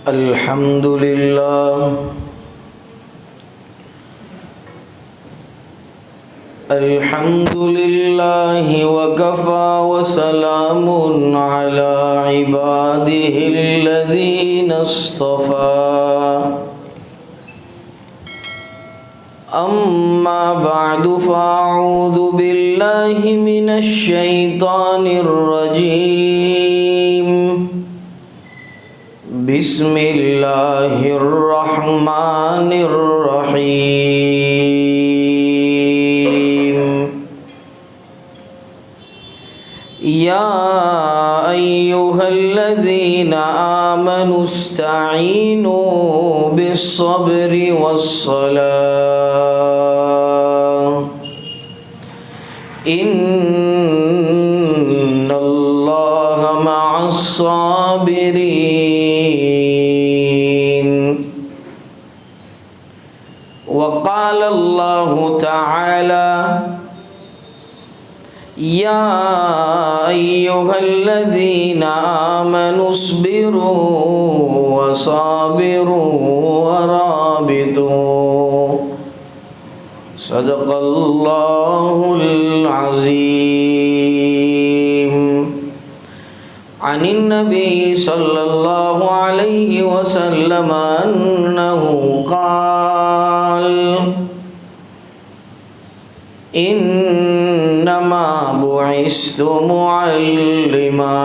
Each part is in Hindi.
अल्हम्दुलिल्लाह अल्हम्दुलिल्लाहि वकफ़ा वसलामुन अला इबादिहिल्लज़ीना इस्तफ़ा अम्मा बअदु फ़अऊज़ु बिल्लाहि मिनश शैतानिर रजीम बिस्मिल्लाहिर रहमानिर रहीम या अय्युहल्लज़ीना आमनु इस्तईनु बिस्सब्रि वस्सलाह इन्नल्लाहा मअस्साबिरीन वक़ाल अल्लाहु तआला या अय्युहल्लज़ीना आमनु अस्बिरु वसाबिरु वराबितु सदक़ल्लाहुल अज़ीम अनिन नबी सल्लल्लाहु अलैहि वसल्लम अन्नहु क़ाल इन्नमा बुइस्तु मुअल्लिमा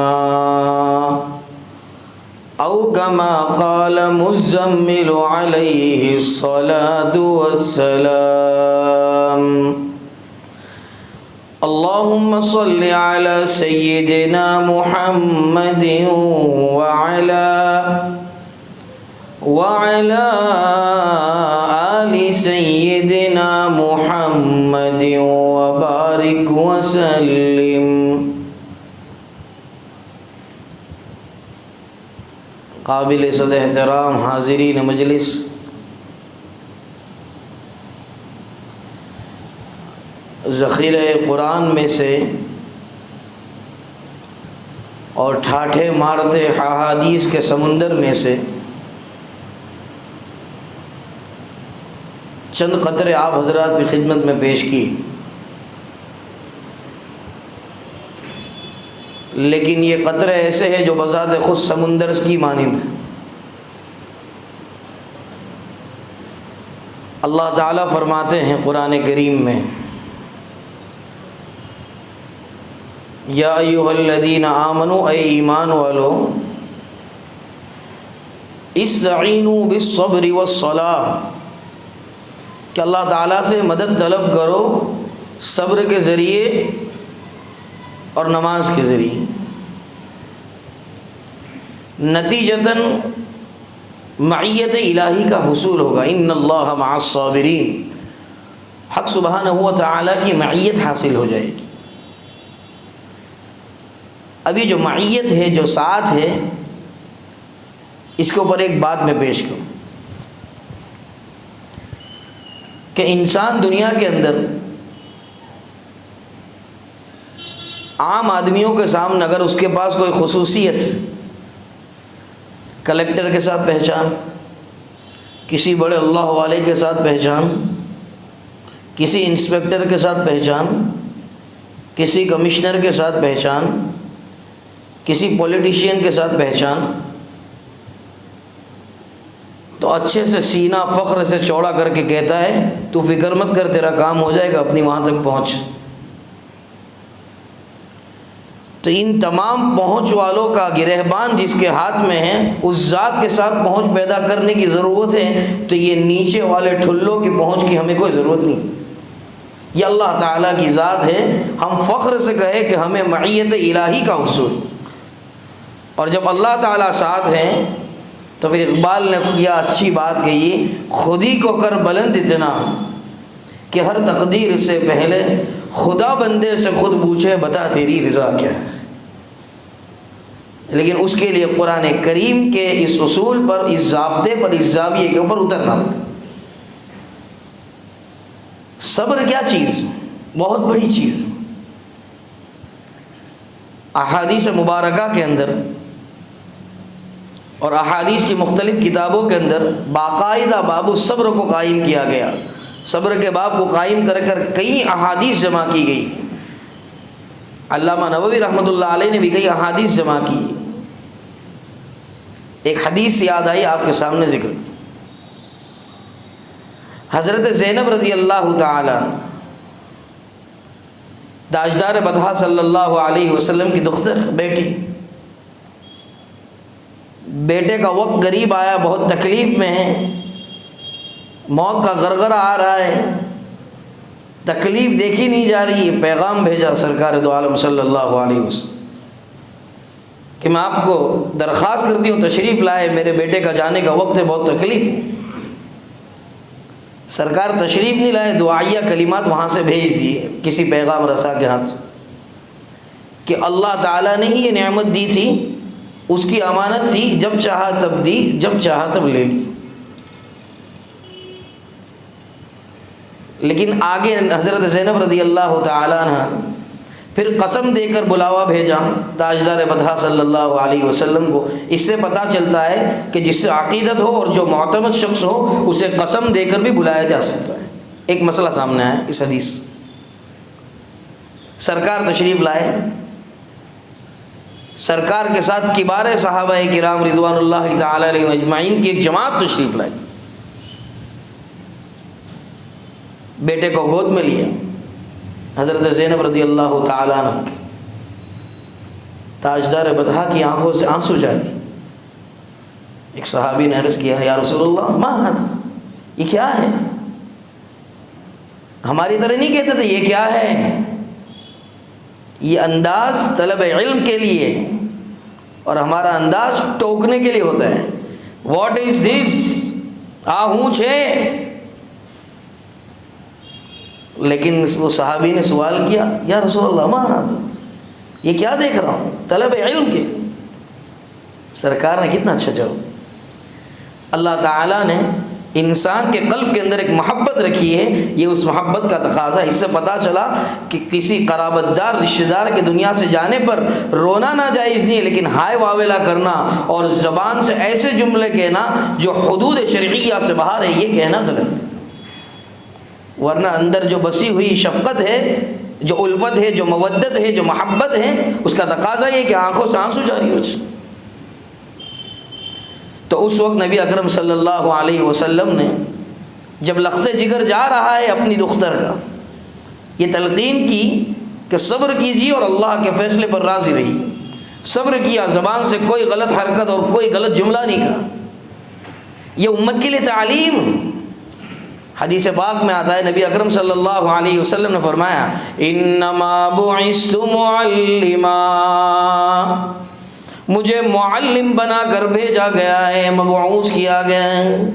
औ कमा क़ाल मुज़्ज़म्मिलु अलैहि स्सलातु वस्सलाम अल्लाहुम्मा सल्लि अला सय्यिदिना मुहम्मदिन व अला आलि सय्यिदिना मुहम्मदिन व बारिक व सल्लिम। काबिल सद एहतराम हाज़िरीन मजलिस, ज़ख़ीरे कुरान में से और ठाठे मारते अहादीस के समुंदर में से चंद क़तरे आप हज़रात की खिदमत में पेश की, लेकिन ये क़तरे ऐसे हैं जो बज़ात ख़ुद समुंदर की मानिंद। अल्लाह ताला फरमाते हैं कुरान करीम में, या अय्युहल्लज़ीना आमनु, ऐ ईमान वालो, इस्तईनु बिस्सब्रि वस्सलाह, कि अल्लाह ताला से मदद तलब करो सब्र के ज़रिए और नमाज के ज़रिए। नतीजतन मईयत इलाही का हुसूल होगा। इन्नल्लाहा मअस्साबिरीन, हक़ सुब्हानहु व तआला की मईयत हासिल हो जाएगी। अभी जो मईयत है, जो साथ है, इसके ऊपर एक बात मैं पेश करूँ कि इंसान दुनिया के अंदर आम आदमियों के सामने अगर उसके पास कोई खुसूसियत, कलेक्टर के साथ पहचान, किसी बड़े अल्लाह वाले के साथ पहचान, किसी इंस्पेक्टर के साथ पहचान, किसी कमिश्नर के साथ पहचान, किसी पॉलिटिशियन के साथ पहचान, तो अच्छे से सीना फ़ख्र से चौड़ा करके कहता है तू फ़िक्र मत कर, तेरा काम हो जाएगा, अपनी वहाँ तक पहुँच। तो इन तमाम पहुँच वालों का गिरहबान जिसके हाथ में है, उस ज़ात के साथ पहुँच पैदा करने की ज़रूरत है। तो ये नीचे वाले ठुल्लों की पहुँच की हमें कोई ज़रूरत नहीं। ये अल्लाह ताला की ज़ात है। हम फ़ख्र से कहे कि हमें मईयत इलाही का हुसूल, और जब अल्लाह ताला साथ हैं तो फिर इक़बाल ने यह अच्छी बात कही, खुद ही को कर बुलंद इतना कि हर तकदीर से पहले खुदा बंदे से खुद पूछे बता तेरी रज़ा क्या है। लेकिन उसके लिए कुरान करीम के इस उसूल पर, इस ज़ाब्ते पर, इस ज़ाविये के ऊपर उतरना। सब्र क्या चीज़, बहुत बड़ी चीज़। अहादीस मुबारका के अंदर और अहादीस की मुख्तलिफ़ किताबों के अंदर बाकायदा बाबु सब्र को कायम किया गया। सब्र के बाब को कायम कर कर कई अहादीस जमा की गई। अल्लामा नववी रहमतुल्लाह अलैह ने भी कई अहादीस जमा की। एक हदीस याद आई आपके सामने जिक्र। हज़रत ज़ैनब रज़ी अल्लाह ताला ताजदार बदहा सल्लल्लाहु अलैहि वसल्लम की दुख्तर बेटी, बेटे का वक्त करीब आया, बहुत तकलीफ़ में है, मौत का गरगरा आ रहा है, तकलीफ़ देखी नहीं जा रही है। पैगाम भेजा सरकार दो आलम सल्लल्लाहु अलैहि वसल्लम कि मैं आपको दरख्वास्त करती हूँ तशरीफ़ लाए, मेरे बेटे का जाने का वक्त है, बहुत तकलीफ़ है। सरकार तशरीफ़ नहीं लाए, दुआइया कलिमात वहाँ से भेज दिए किसी पैगाम रसा के हाथ कि अल्लाह ताला ने ही ये नेमत दी थी, उसकी अमानत थी, जब चाहा तब दी, जब चाहा तब ले ली। लेकिन आगे हज़रत ज़ैनब रज़ी अल्लाह ताला अन्हा फिर कसम देकर बुलावा भेजा ताजदार बदहा सल्लल्लाहु अलैहि वसल्लम को। इससे पता चलता है कि जिससे अक़ीदत हो और जो मोतमद शख्स हो उसे कसम देकर भी बुलाया जा सकता है। एक मसला सामने आया इस हदीस। सरकार तशरीफ़ लाए, सरकार के साथ किबार सहाबा किराम रिज़वानुल्लाहि ताला अलैहिम अजमाइन की एक जमात तशरीफ़ लाई। बेटे को गोद में लिया, हज़रत ज़ैनब रज़ी अल्लाह ताला अन्हा की ताजदार बदहा की आंखों से आंसू जारी। एक सहाबी ने अर्ज़ किया, या रसूलल्लाह मा हाज़ा, ये क्या है? हमारी तरह नहीं कहते थे ये क्या है। ये अंदाज़ तलब इल्म के लिए और हमारा अंदाज़ टोकने के लिए होता है। व्हाट इज़ दिस, आहू छे। लेकिन वो सहाबी ने सवाल किया, या रसूलल्लाह मा हाज़ा, ये क्या देख रहा हूँ, तलब इल्म के। सरकार ने कितना अच्छा जवाब। अल्लाह ताला ने इंसान के क़ल्ब के अंदर एक मोहब्बत रखी है, ये उस मोहब्बत का तकाज़ा। इससे पता चला कि किसी क़राबतदार रिश्तेदार के दुनिया से जाने पर रोना ना जायज़ नहीं है, लेकिन हाय वावेला करना और ज़बान से ऐसे जुमले कहना जो हुदूद शरइय्या से बाहर है, ये कहना गलत है। वरना अंदर जो बसी हुई शफ़क़त है, जो उल्फत है, जो मवद्दत है, जो मोहब्बत है, उसका तकाज़ा ये कि आँखों से आंसू जारी हो जाए। तो उस वक्त नबी अकरम सल्लल्लाहु अलैहि वसल्लम ने जब लख्ते जिगर जा रहा है अपनी दुख्तर का, ये तलक़ीन की कि सब्र कीजिए और अल्लाह के फ़ैसले पर राज़ी रहिए। सब्र किया, ज़बान से कोई गलत हरकत और कोई गलत जुमला नहीं कहा। ये उम्मत के लिए तालीम। हदीस पाक में आता है, नबी अकरम सल्लल्लाहु अलैहि वसल्लम ने फरमाया, इन्नमा बुइस्तु मुअल्लिमा, मुझे मुअल्लिम बना कर भेजा गया है, मबऊस किया गया है।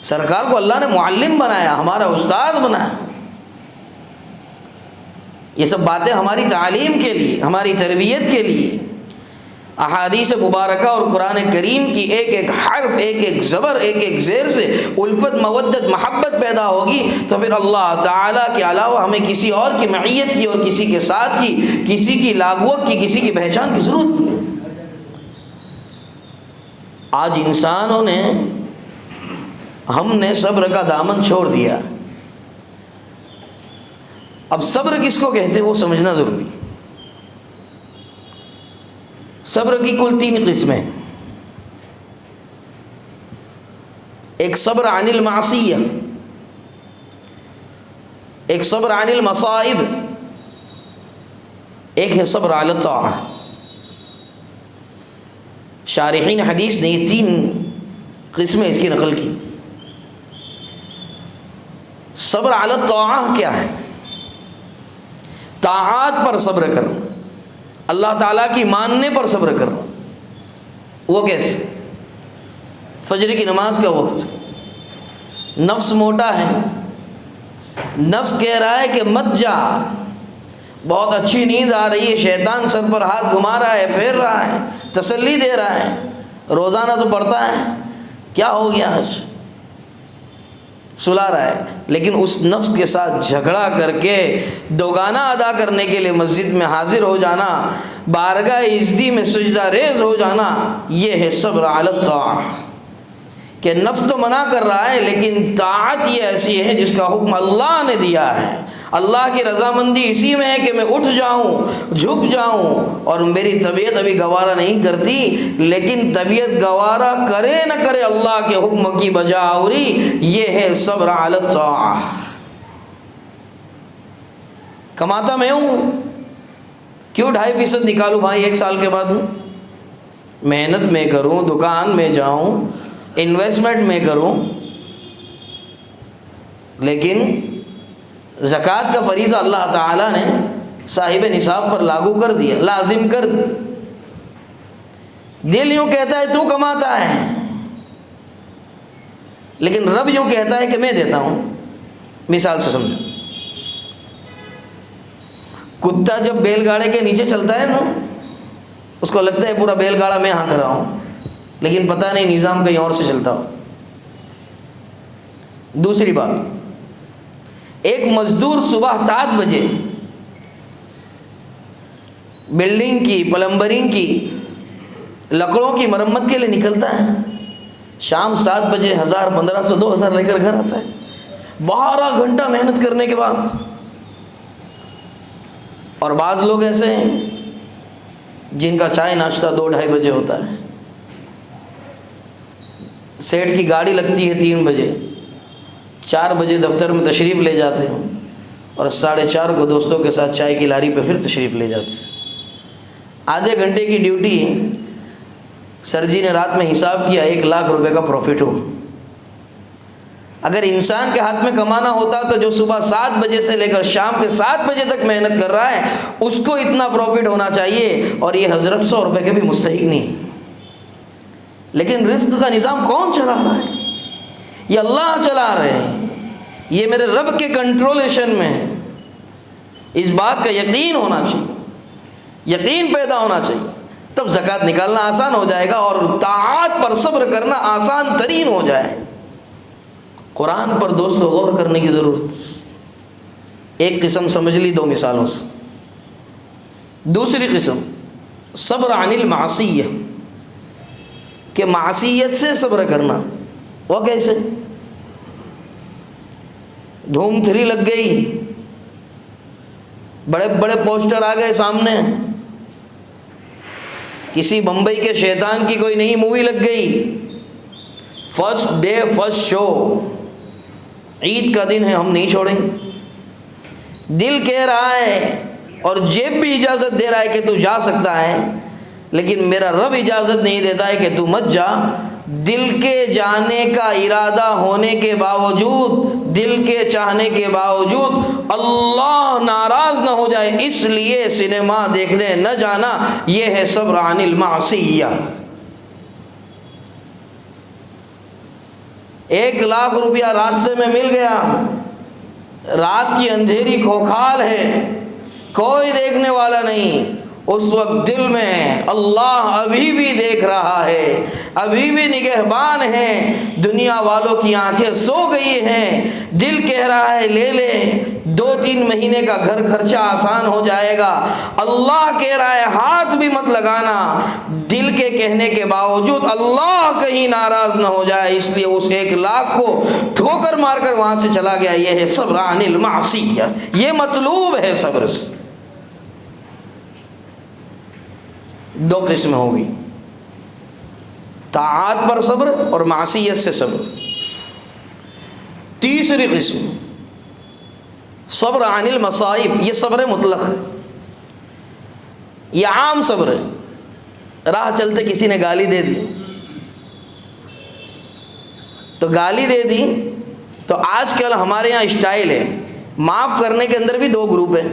सरकार को अल्लाह ने मुअल्लिम बनाया, हमारा उस्ताद बनाया। ये सब बातें हमारी तालीम के लिए, हमारी तरबियत के लिए। अहादीस मुबारका और कुरान करीम की एक एक हर्फ, एक एक ज़बर, एक एक ज़ेर से उल्फत, मवद्दत, महब्बत पैदा होगी, तो फिर अल्लाह ताला के अलावा हमें किसी और की मईयत की और किसी के साथ की, किसी की लागुवत की, किसी की पहचान की ज़रूरत नहीं। आज इंसानों ने, हमने सब्र का दामन छोड़ दिया। अब सब्र किसको कहते हैं वो समझना ज़रूरी। सब्र की कुल 3 किस्में। एक सब्र अनिल मासिया, एक सब्र अनिल मसाइब, एक है सब्र अला ताआ। शारिहीन हदीस ने ये 3 किस्में इसकी नकल की। सब्र अला ताआ क्या है? ताआत पर सब्र करना, अल्लाह ताला की मानने पर सब्र करना। वो कैसे? फजर की नमाज का वक्त, नफ्स मोटा है, नफ्स कह रहा है कि मत जा, बहुत अच्छी नींद आ रही है, शैतान सर पर हाथ घुमा रहा है, फेर रहा है, तसल्ली दे रहा है, रोज़ाना तो पढ़ता है, क्या हो गया आज, सुला रहा है। लेकिन उस नफ्स के साथ झगड़ा करके दोगाना अदा करने के लिए मस्जिद में हाजिर हो जाना, बारगाह इज़्ज़ी में सजदा रेज़ हो जाना, ये है सब्र अला ताअह। कि नफ्स तो मना कर रहा है, लेकिन ताअत ये ऐसी है जिसका हुक्म अल्लाह ने दिया है। अल्लाह की रज़ामंदी इसी में है कि मैं उठ जाऊं, झुक जाऊं, और मेरी तबीयत अभी गवारा नहीं करती, लेकिन तबीयत गवारा करे न करे अल्लाह के हुक्म की बजावरी, ये है सब्र अला ताअह। कमाता मैं हूँ, क्यों 2.5% निकालूँ भाई 1 साल के बाद? मेहनत में करूँ, दुकान में जाऊँ, इन्वेस्टमेंट में करूँ, लेकिन ज़कात का फरीज़ा अल्लाह ताला ने साहिब निसाब पर लागू कर दिया, लाजिम कर दिया। दिल यूँ कहता है तू कमाता है, लेकिन रब यूँ कहता है कि मैं देता हूँ। मिसाल से समझो, कुत्ता जब बैलगाड़े के नीचे चलता है ना, उसको लगता है पूरा बैलगाड़ा मैं हाँक रहा हूँ, लेकिन पता नहीं निज़ाम कहीं और से चलता हो। दूसरी बात, एक मजदूर सुबह 7 बजे बिल्डिंग की, प्लम्बरिंग की, लकड़ों की मरम्मत के लिए निकलता है, शाम 7 बजे 1000, 1500, 2000 लेकर घर आता है 12 घंटा मेहनत करने के बाद। और बाज़ लोग ऐसे हैं जिनका चाय नाश्ता 2-2:30 बजे होता है। सेठ की गाड़ी लगती है 3 बजे, 4 बजे दफ्तर में तशरीफ़ ले जाते हैं, और 4:30 को दोस्तों के साथ चाय की लारी पे फिर तशरीफ़ ले जाते हैं। आधे घंटे की ड्यूटी है। सर जी ने रात में हिसाब किया 1 लाख रुपए का प्रॉफिट हो। अगर इंसान के हाथ में कमाना होता तो जो सुबह 7 बजे से लेकर शाम के 7 बजे तक मेहनत कर रहा है, उसको इतना प्रॉफिट होना चाहिए, और ये हज़रत 100 रुपये के भी मुस्तहिक नहीं। लेकिन रिस्क का निज़ाम कौन चला रहा है? ये अल्लाह चला रहे हैं, ये मेरे रब के कंट्रोलेशन में है। इस बात का यकीन होना चाहिए, यकीन पैदा होना चाहिए, तब ज़कात निकालना आसान हो जाएगा और ताआत पर सब्र करना आसान तरीन हो जाए। कुरान पर दोस्तों गौर करने की ज़रूरत। एक किस्म समझ ली 2 मिसालों से। दूसरी किस्म सब्र अनिल मासियह, कि मासियत से सब्र करना। वो कैसे? धूम 3 लग गई, बड़े बड़े पोस्टर आ गए सामने, किसी बम्बई के शैतान की कोई नई मूवी लग गई, first day first show, Eid का दिन है हम नहीं छोड़ेंगे। दिल कह रहा है और जेब भी इजाज़त दे रहा है कि तू जा सकता है, लेकिन मेरा रब इजाज़त नहीं देता है कि तू मत जा। दिल के जाने का इरादा होने के बावजूद, दिल के चाहने के बावजूद अल्लाह नाराज़ ना हो जाए, इसलिए सिनेमा देखने न जाना, यह है सब्र अनिल मासिया। 1 लाख रुपया रास्ते में मिल गया, रात की अंधेरी खोखाल है, कोई देखने वाला नहीं, उस वक्त दिल में अल्लाह अभी भी देख रहा है, अभी भी निगहबान है, दुनिया वालों की आंखें सो गई हैं, दिल कह रहा है ले ले, 2-3 महीने का घर खर्चा आसान हो जाएगा। अल्लाह कह रहा है हाथ भी मत लगाना, दिल के कहने के बावजूद अल्लाह कहीं नाराज ना हो जाए, इसलिए उस 1 लाख को ठोकर मारकर वहां से चला गया। यह है सब्र अनिल मासिया, ये मतलूब है सब्र से। 2 किस्म होगी, ताआत पर सब्र और मासियत से सब्र। तीसरी किस्म सब्र अनिल मसाइब, ये सब्र मुतलक, ये आम सब्र है। राह चलते किसी ने गाली दे दी, तो गाली दे दी तो आजकल हमारे यहाँ स्टाइल है, माफ़ करने के अंदर भी 2 ग्रुप है,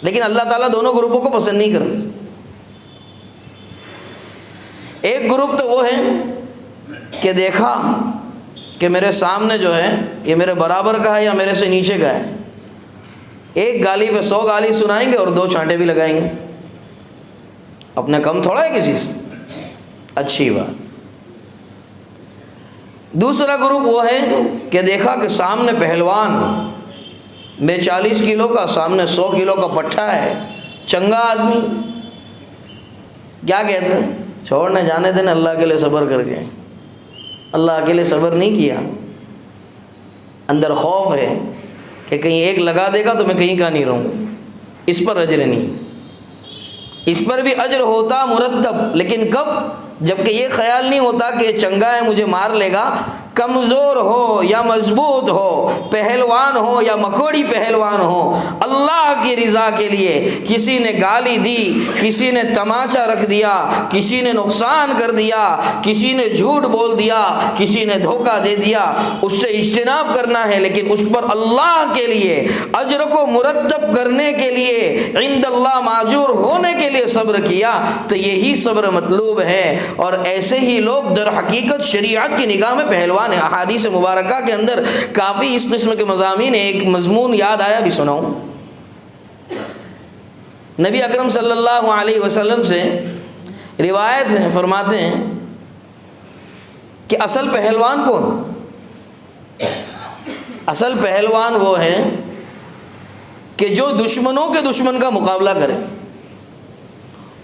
लेकिन अल्लाह ताला दोनों ग्रुपों को पसंद नहीं करते। एक ग्रुप तो वो है कि देखा कि मेरे सामने जो है ये मेरे बराबर का है या मेरे से नीचे का है, एक गाली पे 100 गाली सुनाएंगे और 2 छांटे भी लगाएंगे, अपने कम थोड़ा है किसी से, अच्छी बात। दूसरा ग्रुप वो है कि देखा कि सामने पहलवान, मैं 40 किलो का, सामने 100 किलो का पट्टा है, चंगा आदमी क्या कहते हैं, छोड़ने जाने देने, अल्लाह के लिए सब्र करके। अल्लाह के लिए सब्र नहीं किया, अंदर खौफ है कि कहीं एक लगा देगा तो मैं कहीं का नहीं रहूँ, इस पर अजर नहीं। इस पर भी अजर होता मुरतब, लेकिन कब? जबकि ये ख्याल नहीं होता कि चंगा है मुझे मार लेगा। कमज़ोर हो या मजबूत हो, पहलवान हो या मकोड़ी पहलवान हो, अल्लाह की रज़ा के लिए किसी ने गाली दी, किसी ने तमाचा रख दिया, किसी ने नुकसान कर दिया, किसी ने झूठ बोल दिया, किसी ने धोखा दे दिया, उससे इज्तिनाब करना है। लेकिन उस पर अल्लाह के लिए अजर को मुरतब करने के लिए, इंदल्लाह माजूर होने के लिए सब्र किया, तो यही सब्र मतलूब है। और ऐसे ही लोग दर हकीकत शरीयत की निगाह में पहलवान है। अहादीस मुबारका के अंदर काफ़ी इस किस्म के मज़ामीन, एक मज़मून याद आया भी सुनाऊं। नबी अकरम सल्लल्लाहु अलैहि वसल्लम से रिवायत है, फरमाते हैं कि असल पहलवान कौन? असल पहलवान वो है कि जो दुश्मनों के दुश्मन का मुकाबला करे,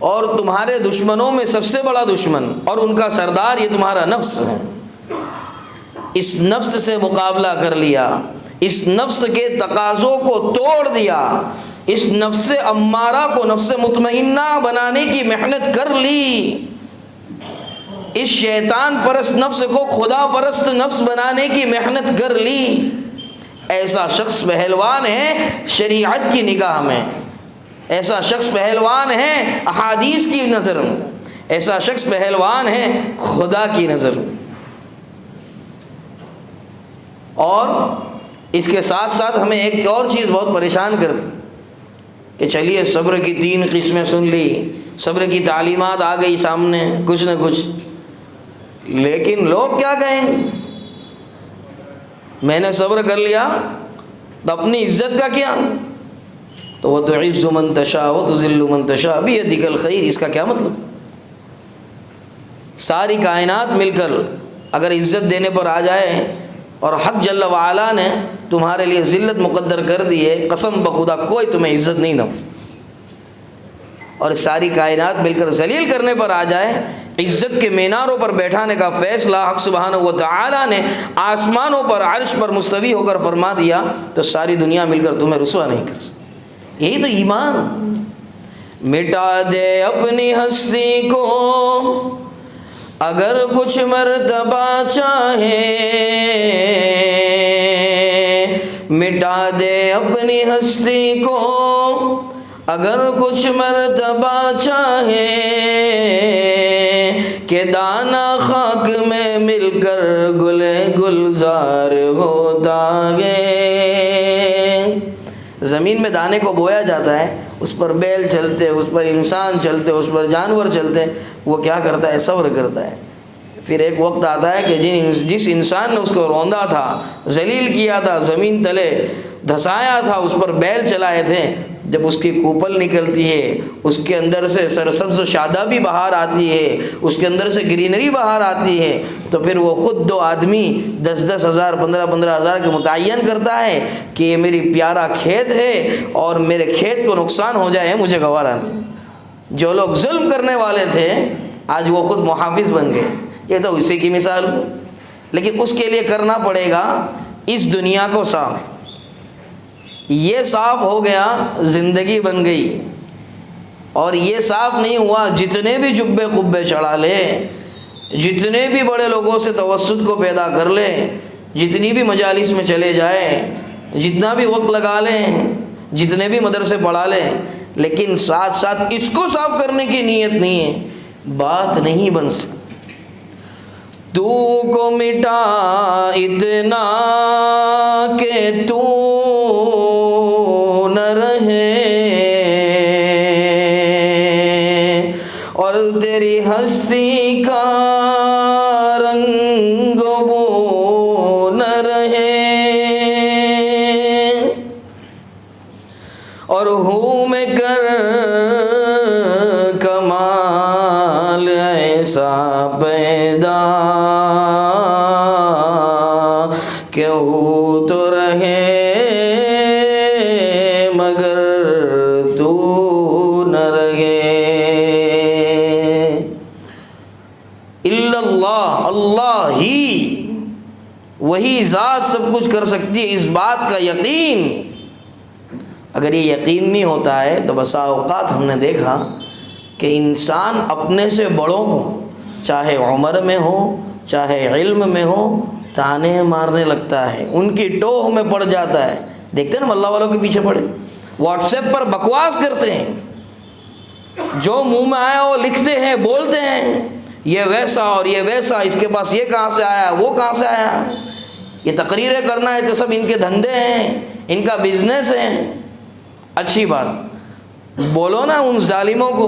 और तुम्हारे दुश्मनों में सबसे बड़ा दुश्मन और उनका सरदार ये तुम्हारा नफ्स है। इस नफ्स से मुकाबला कर लिया, इस नफ्स के तकाज़ों को तोड़ दिया, इस नफ्स अम्मारा को नफ्स मुतमइन्ना बनाने की मेहनत कर ली, इस शैतान परस्त नफ्स को खुदा परस्त नफ्स बनाने की मेहनत कर ली। ऐसा शख्स पहलवान है शरीयत की निगाह में, ऐसा शख्स पहलवान है अहादीस की नज़र में, ऐसा शख्स पहलवान है खुदा की नज़र में। और इसके साथ साथ हमें एक और चीज़ बहुत परेशान करती कि चलिए सब्र की 3 किस्में सुन ली, सब्र की तालीमात आ गई सामने कुछ न कुछ, लेकिन लोग क्या कहेंगे? मैंने सब्र कर लिया तो अपनी इज्जत का क्या? तो वह तो इज़्ज़ु मन तशा व तुज़िल्लु मन तशा बियदिकल खैर, इसका क्या मतलब? सारी कायनात मिलकर अगर इज़्ज़त देने पर आ जाए और हक़ जल्ल व अला ने तुम्हारे लिए ज़िल्लत मुक़द्दर कर दी है, कसम बखुदा कोई तुम्हें इज़्ज़त नहीं दे, और सारी कायनात मिलकर जलील करने पर आ जाए, इज़्ज़त के मीनारों पर बैठाने का फ़ैसला हक़ सुब्हानहू व तआला ने आसमानों पर अर्श पर मुस्तवी होकर फरमा दिया, तो सारी दुनिया मिलकर तुम्हें रुसवा नहीं कर सकती। यही तो ईमान। मिटा दे अपनी हस्ती को अगर कुछ मर्तबा चाहे, मिटा दे अपनी हस्ती को अगर कुछ मर्तबा चाहे, के दाना खाक में मिलकर गुले गुलजार होता है। ज़मीन में दाने को बोया जाता है, उस पर बैल चलते, उस पर इंसान चलते, उस पर जानवर चलते, वो क्या करता है? सब्र करता है। फिर एक वक्त आता है कि जिस इंसान ने उसको रौंदा था, जलील किया था, ज़मीन तले धसाया था, उस पर बैल चलाए थे, जब उसकी कूपल निकलती है, उसके अंदर से सरसब्ज़ शादाबी बाहर आती है, उसके अंदर से ग्रीनरी बाहर आती है, तो फिर वो ख़ुद 2 आदमी 10-10 हज़ार 15-15 हज़ार के मुतय्यन करता है कि ये मेरी प्यारा खेत है और मेरे खेत को नुकसान हो जाए मुझे गवारा नहीं। जो लोग जुल्म करने वाले थे आज वो ख़ुद मुहाफ़िज़ बन गए। ये तो उसी की मिसाल। लेकिन उसके लिए करना पड़ेगा इस दुनिया को साफ। ये साफ़ हो गया, ज़िंदगी बन गई। और ये साफ़ नहीं हुआ, जितने भी जुब्बे कुब्बे चढ़ा ले, जितने भी बड़े लोगों से तवस्सुत को पैदा कर ले, जितनी भी मजालिस में चले जाए, जितना भी वक्त लगा लें, जितने भी मदरसे पढ़ा लें, लेकिन साथ साथ इसको साफ़ करने की नीयत नहीं है, बात नहीं बन सकती। तू को मिटा इतना के तू न रहे, और तेरी हस्ती का रंग बो न रहे, और हूँ मैं कर कमाल ऐसा पैदा कि हो तो रहे मगर तू इल्लल्लाह, अल्लाह ही, वही ज़ात सब कुछ कर सकती है। इस बात का यकीन, अगर ये यकीन नहीं होता है तो बसा औक़ात हमने देखा कि इंसान अपने से बड़ों को, चाहे उम्र में हो चाहे इल्म में हो, ताने मारने लगता है, उनकी टोह में पड़ जाता है। देखते हैं ना अल्लाह वालों के पीछे पड़े, व्हाट्सएप पर बकवास करते हैं, जो मुंह में आया वो लिखते हैं, बोलते हैं, ये वैसा और ये वैसा, इसके पास ये कहाँ से आया, वो कहाँ से आया। ये तकरीरें करना है तो सब इनके धंधे हैं, इनका बिजनेस है। अच्छी बात, बोलो ना उन जालिमों को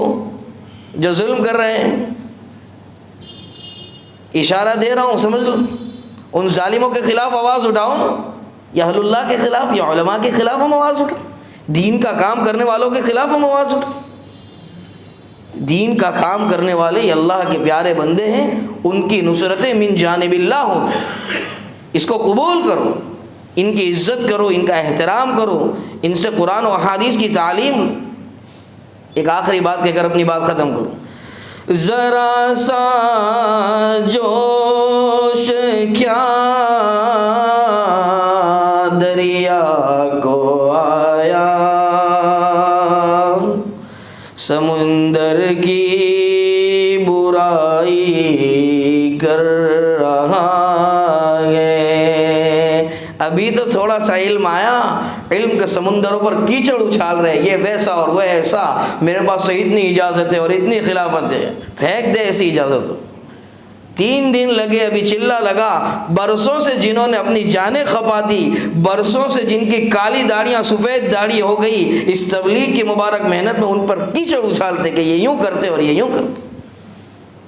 जो जुल्म कर रहे हैं, इशारा दे रहा हूँ, समझ लो। उन जालिमों के ख़िलाफ़ आवाज़ उठाओ ना, या अहलुल्लाह के ख़िलाफ़ या उलमा के ख़िलाफ़ हम आवाज़ उठाओ, दीन का काम करने वालों के ख़िलाफ़ हम आवाज़ उठाओ। दीन का काम करने वाले ये अल्लाह के प्यारे बंदे हैं, उनकी नुसरतें मिन जानिबिल्लाह होती, इसको कबूल करो, इनकी इज़्ज़त करो, इनका एहतराम करो, इनसे कुरान और हदीस की तालीम। एक आखिरी बात कहकर अपनी बात ख़त्म करूँ। ज़रा सा जोश क्या दरिया को आया, समुंदर की बुराई कर रहा है। अभी तो थोड़ा सा इल्म आया, इल्म के समुंदरों पर कीचड़ उछाल रहे, ये वैसा और वह ऐसा, मेरे पास तो इतनी इजाज़त है और इतनी खिलाफत है, फेंक दे ऐसी इजाज़त हो। 3 दिन लगे, अभी चिल्ला लगा। बरसों से जिन्होंने अपनी जानें खपा दी, बरसों से जिनकी काली दाढ़ियाँ सफ़ेद दाढ़ी हो गई, इस तबलीग की मुबारक मेहनत में उन पर कीचड़ उछालते कि ये यूँ करते और ये यूँ करते।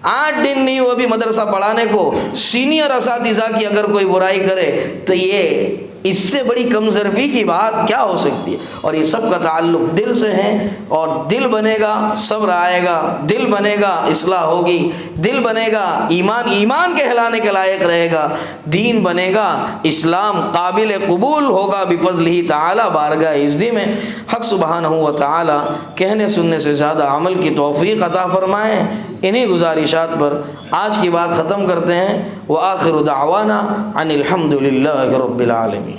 8 दिन नहीं हुआ अभी मदरसा पढ़ाने को, सीनियर असातिज़ा की अगर कोई बुराई करे तो ये इससे बड़ी कमज़रफ़ी की बात क्या हो सकती है। और ये सब का ताल्लुक़ दिल से है, और दिल बनेगा सब्र आएगा, दिल बनेगा इस्लाह होगी, दिल बनेगा ईमान ईमान कहलाने के लायक रहेगा, दीन बनेगा, इस्लाम काबिल कबूल होगा बिफ़ज़्लिही ताला बारगाह इज़्ज़ी में। हक़ सुब्हानहू व तआला कहने सुनने से ज़्यादा अमल की तौफ़ीक़ अता फ़रमाए। इन्हीं गुजारिशात पर आज की बात ख़त्म करते हैं। व आखिरु दावाना अनिल हम्दुलिल्लाहि रब्बिल आलमीन।